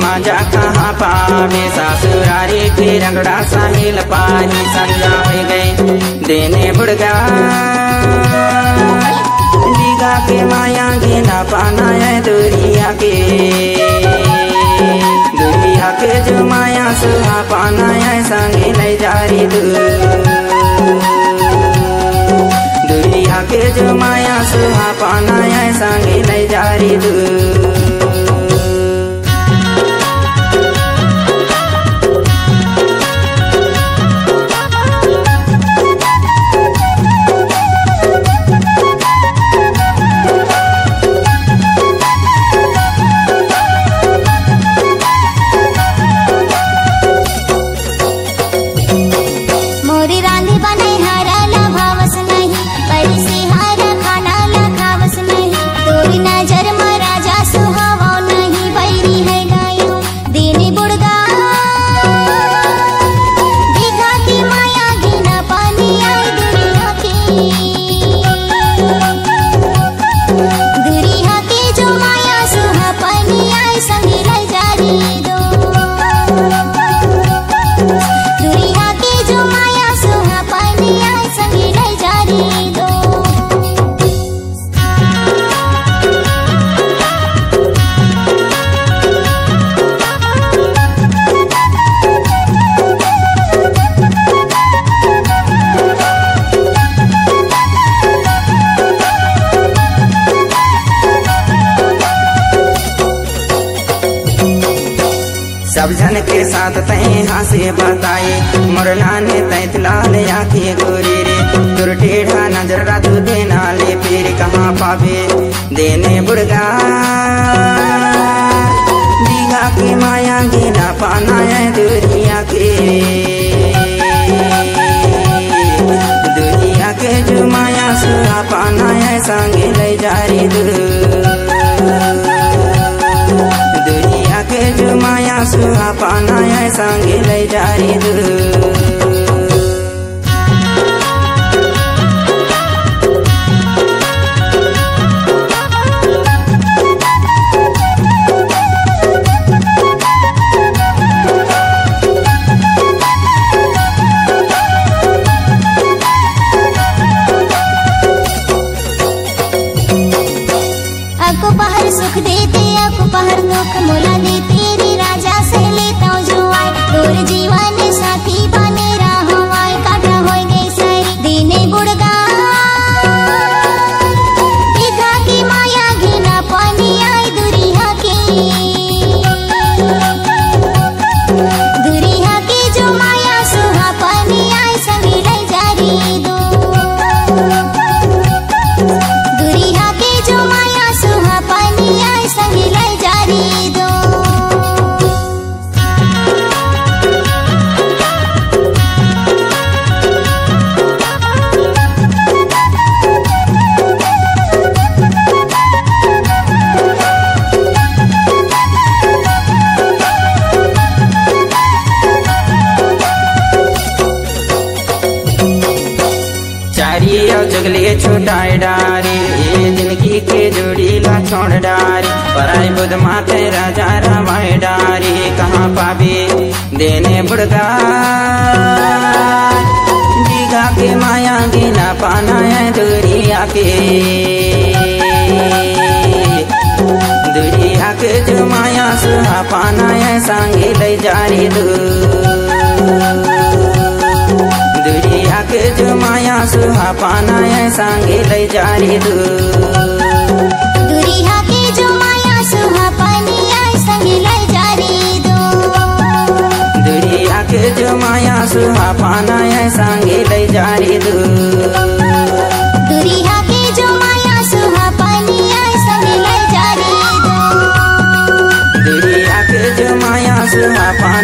मजा कहाँ पावे, ससुरारी के रगड़ा साहिल पानी समझा गए देने बुड़गा दीगा के माया के ना पाना है दुरिया के जो माया सुहा पाना है संगे ले जारी दुरिया के जो माया सुहा पाना है संगे ले जारी सब जन के साथ तय हंसे बताए मुरला ने तैतलाल आँखें गोरे रे तुर टेढ़ा नजर रातू देना ले फिर कहाँ पावे देने बुड़गा दीघा के माया गिना पाना है दुनिया के जो माया सुहा पाना है संगे ले जारी के जो माया सुहा पाना है संगे ले जारी आपको पहर सुख देते आपको पहर दुख मोला दे तेरी राजा से लेता हूँ जो आए तोर जीवन साथी बने रहो आए काटा हो गई सारी देने बुड़गा दीघा की माया घिना पानी आई दुरिया के जो माया सुहा पानी आई संगे ले जारी दो दुरिया के जो माया सुहा पानी आई संगे ले जारी दो जगले छोटाई डारी जिनकी के जोड़ी ला छोड़ डारी पराई बुध माथे राजा रामाई डारी कहाँ पावे देने बुड़गा दीघा के माया गिना पाना है दुरिया के जो माया सुहा पाना है संगे ले जारी के जो माया सुहा पाना है संगे ले जारी दुरिया के जो माया सुहा पानी आई संगे ले जारी दुरिया के जो माया सुहा पाना है संगे ले जारी दुरिया के जो माया सुहा पानी आई संगे ले जारी दुरिया के जो माया सुहा पाना